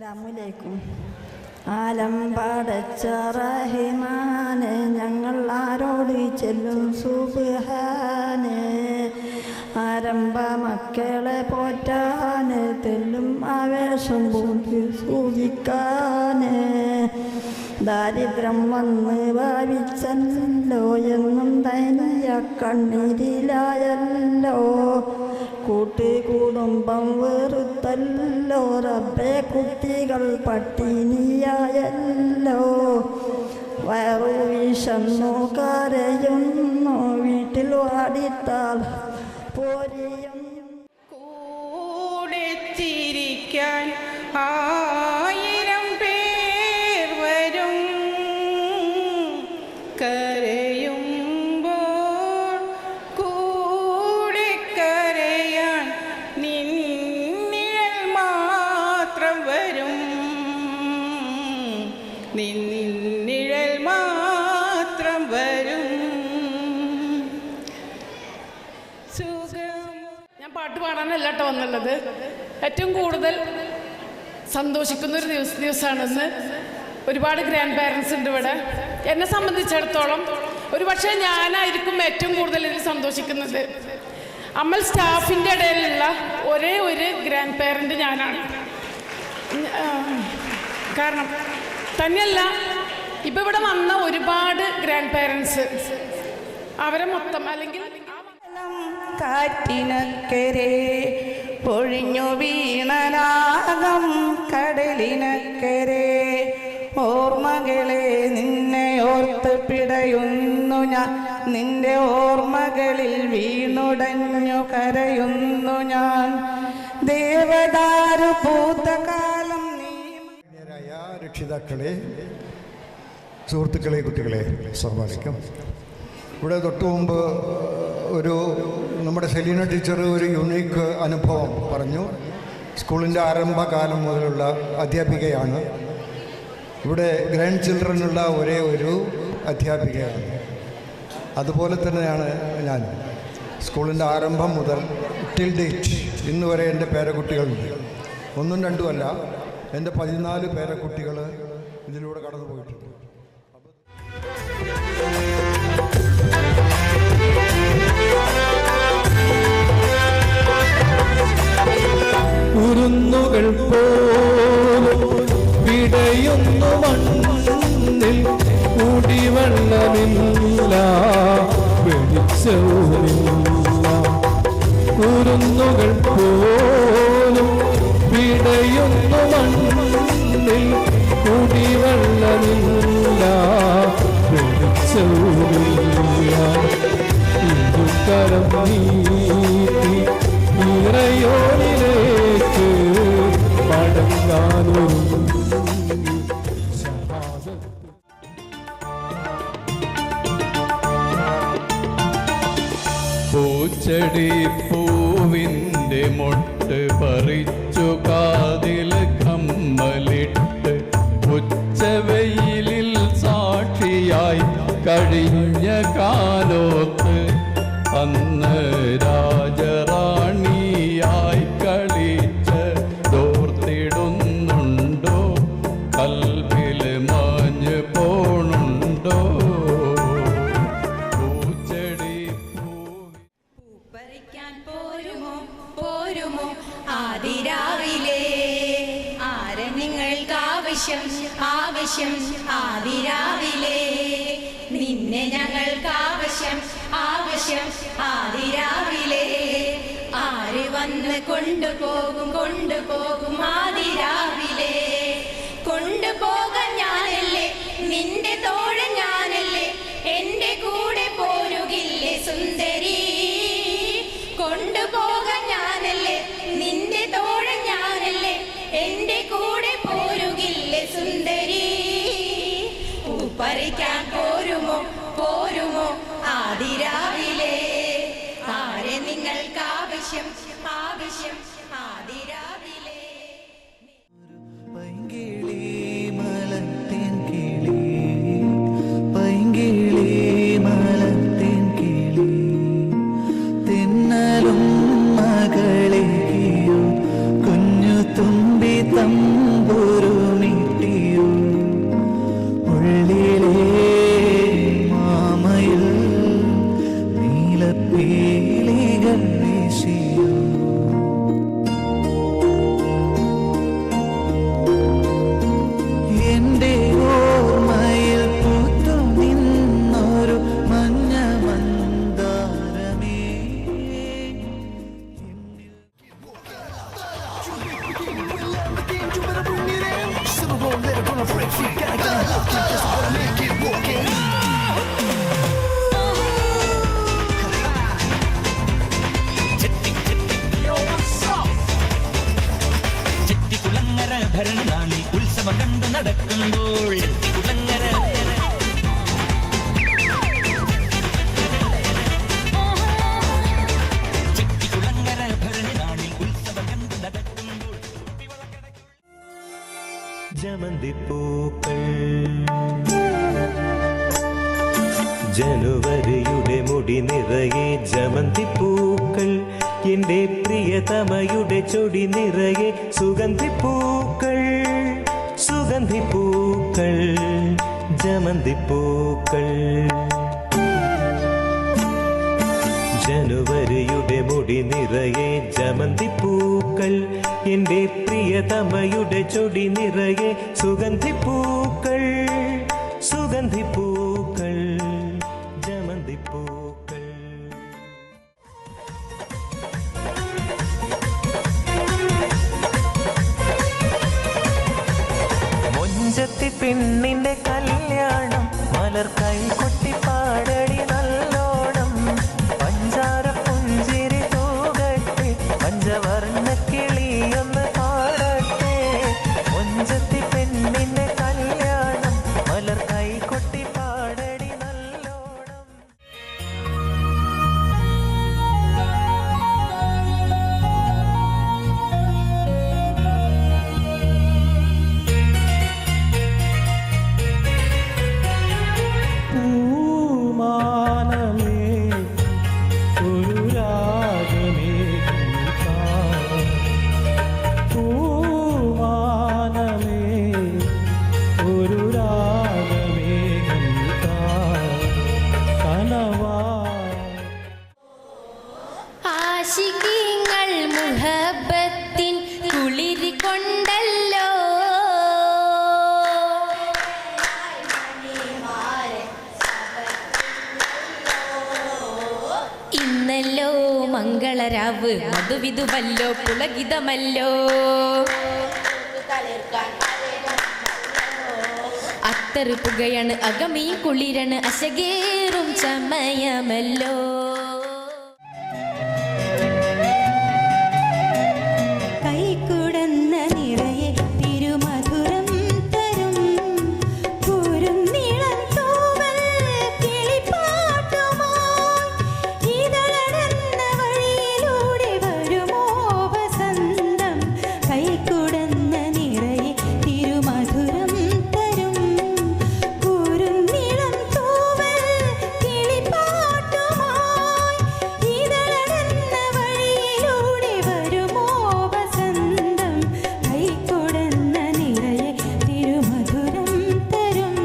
അസ്സലാമുഅലൈക്കും. ആലം പടച്ച റഹ്മാനെ, ഞങ്ങൾ ആരോട് ചെല്ലും സുബ്ഹാനെ. ആരംഭ മക്കളെ പോറ്റാന് തെല്ലും ആവേശം പൂട്ടി സൂചിക്കാന്. ദാരിദ്ര്യം വന്ന് ഭാവിച്ചല്ലോ, എന്നും ദൈന്യ കണ്ണീരിലായല്ലോ. കൂട്ടുകുടുംബം വെറുത്തല്ലോ, റബ്ബേ കുട്ടികൾ പട്ടിണിയായല്ലോ. വയറു വിശന്നു കരയുന്നു, വീട്ടിൽ വാടിത്താൽ പോരിയും. കൂടെ ചിരിക്കാൻ ആയിരം പേർ വരും, കരയുമ്പോൾ കൂടെ കരയാൻ നിന്നിഴൽ മാത്രം വരും, നിന്നിഴൽ മാത്രം വരും. ഞാൻ പാട്ട് പാടാനല്ല കേട്ടോ വന്നുള്ളത്. ഏറ്റവും കൂടുതൽ സന്തോഷിക്കുന്ന ഒരു ദിവസമാണെന്ന്. ഒരുപാട് ഗ്രാൻഡ് പാരൻസ് ഉണ്ട് ഇവിടെ. എന്നെ സംബന്ധിച്ചിടത്തോളം ഒരുപക്ഷെ ഞാനായിരിക്കും ഏറ്റവും കൂടുതൽ ഇതിൽ സന്തോഷിക്കുന്നത്. അമ്മൽ സ്റ്റാഫിൻ്റെ ഇടയിലുള്ള ഒരേ ഒരു ഗ്രാൻഡ് പാരൻ്റ് ഞാനാണ്. കാരണം തന്നെയല്ല, ഇപ്പം ഇവിടെ വന്ന ഒരുപാട് ഗ്രാൻഡ് പാരൻസ് അവരെ മൊത്തം അല്ലെങ്കിൽ കാറ്റിനക്കരെ പൊഴിഞ്ഞു വീണരാഗം കടലിനക്കരെ, ഓർമ്മകളെ നിന്നെ ഓർത്ത് പിടയുന്നു ഞാൻ, നിന്റെ ഓർമ്മകളിൽ വീണുടഞ്ഞു കരയുന്നു ഞാൻ. ദേവദാരു പൂത്തകാലം നീ. രക്ഷിതാക്കളെ, സുഹൃത്തുക്കളെ, കുട്ടികളെ, സ്വാഭാവികം. ഇവിടെ തൊട്ടു മുമ്പ് നമ്മുടെ സെലീന ടീച്ചർ ഒരു യുണീക്ക് അനുഭവം പറഞ്ഞു. സ്കൂളിൻ്റെ ആരംഭകാലം മുതലുള്ള അധ്യാപികയാണ്. ഇവിടെ ഗ്രാൻഡ് ചിൽഡ്രനുള്ള ഒരേ ഒരു അധ്യാപികയാണ്. അതുപോലെ തന്നെയാണ് ഞാൻ. സ്കൂളിൻ്റെ ആരംഭം മുതൽ ടിൽ ഡേറ്റ് ഇന്ന് വരെ എൻ്റെ പേരക്കുട്ടികളുണ്ട്. ഒന്നും രണ്ടുമല്ല, എൻ്റെ 14 പേരക്കുട്ടികൾ ഇതിലൂടെ കടന്നു പോയിട്ടുണ്ട്. കുരുന്നുകൾ പോലും പിടയുന്നു മണ്ണിൽ, കുടിവെള്ളമില്ല, വെളിച്ചവുമില്ല. കുരുന്നുകൾ പോലും പിടയുന്നു മണ്ണിൽ, കുടിവെള്ളമില്ല, വെളിച്ചവുമില്ല. ഇരുകരം നീട്ടി ഇറയോനിലേക്ക് മടങ്ങാനൊരു പൂച്ചെടി പൂവിൻ്റെ മൊട്ട് പറിച്ചു കാതിൽ കമ്മലിട്ട്, ഉച്ചവെയിലിൽ സാക്ഷിയായി കഴിഞ്ഞ കാലോത്ത് അന്ന് രാജറാണിയായി കളിച്ച് തോർത്തിടുന്നുണ്ടോ, കൽവിൽ മാഞ്ഞു പോണുണ്ടോ. പൂച്ചെടി പൂപ്പറിക്കാൻ പോരുമോ പോരുമോ ആദിരാവിലെ, ആരെ നിങ്ങൾക്ക് ആവശ്യം ആവശ്യം ആദിരാവിലെ, നിന്നെ ഞങ്ങൾക്ക് ആവശ്യം ആവശ്യം ആദിരാവിലെ. ആര് വന്ന് കൊണ്ടുപോകും കൊണ്ടുപോകും ആദിരാവിലെ. കൊണ്ടുപോകാൻ ഞാനല്ലേ, നിന്റെ തോഴൻ ഞാനല്ലേ, എന്റെ കൂടെ പോരുകില്ലേ സുന്ദരി. കൊണ്ടുപോകാൻ ഞാനല്ലേ, നിന്റെ തോഴൻ ഞാനല്ലേ, എന്റെ കൂടെ പോരുകില്ലേ സുന്ദരി. പൂപ്പറിക്കാൻ പോരുമോ പോരുമോ ആദിരാവിലെ, ആരെ നിങ്ങൾക്ക് ആവശ്യം ആവശ്യം ആദിരാവിലെ. പൈങ്കിളി മലത്തേൻ കിളി, പൈങ്കിളി മലത്തേൻ കിളി, തെന്നലും മകളെ കുഞ്ഞു തുമ്പി തമ്പുരു ജമന്തിപ്പൂക്കൾ. ജനുവരിയുടെ മുടി നിറയെ ജമന്തിപ്പൂക്കൾ, എന്റെ പ്രിയതമയുടെ ചൊടി നിറയെ സുഗന്ധിപ്പൂക്കൾ. സുഗന്ധിപ്പൂക്കൾ, ജമന്തിപ്പൂക്കൾ. ജനുവരിയുടെ മുടി നിറയെ ജമന്തിപ്പൂക്കൾ, എന്റെ പ്രിയതമയുടെ ചൊടി നിറയെ സുഗന്ധിപ്പൂക്കൾ. സുഗന്ധിപ്പൂക്കൾ, ജമന്തിപ്പൂക്കൾ. മൊഞ്ചത്തി പെണ്ണിന്റെ കല്യാണം, മലർ കൈ കൊട്ടി പാടടി നല്ലോണം. പഞ്ചാര പുഞ്ചിരി തൂകട്ടെ, പഞ്ചവർണ്ണ കിളിയൊന്ന് പാടട്ടെ. മൊഞ്ചത്തി പെണ്ണിന്റെ കല്യാണം, മലർ കൈ കൊട്ടി പാടടി നല്ലോണം. പൂമാനമേ ഒരു രാഗമേഘം താ. പൂമാനമേ ഒരു രാഗമേഘം താ. കനവാ ആശികീങ്ങൾ മുഹബത്തിൻ കുളിരി കൊണ്ടല്ലോ ഇന്നല്ലോ മംഗളരാവ്, മധുവിധുവല്ലോ പുളകിതമല്ലോ. അത്തറ് പുകയാണ് അകമീ കുളിരണ് അശകേറും ചമയമല്ലോ. കൈക്കുടന്ന നിറയെ തിരുമധുരം തരും കുരുന്നിളം തൂവൽ കിളിപ്പാട്ടുമായി ഇതളടർന്ന വഴിയിലൂടെ വരുമോ വസന്തം. കൈക്കുടന്ന നിറയെ തിരുമധുരം തരും കുരുന്നിളം തൂവൽ കിളിപ്പാട്ടുമായി ഇതളടർന്ന വഴിയിലൂടെ വരുമോ വസന്തം. കൈക്കുടന്ന നിറയെ തിരുമധുരം തരും.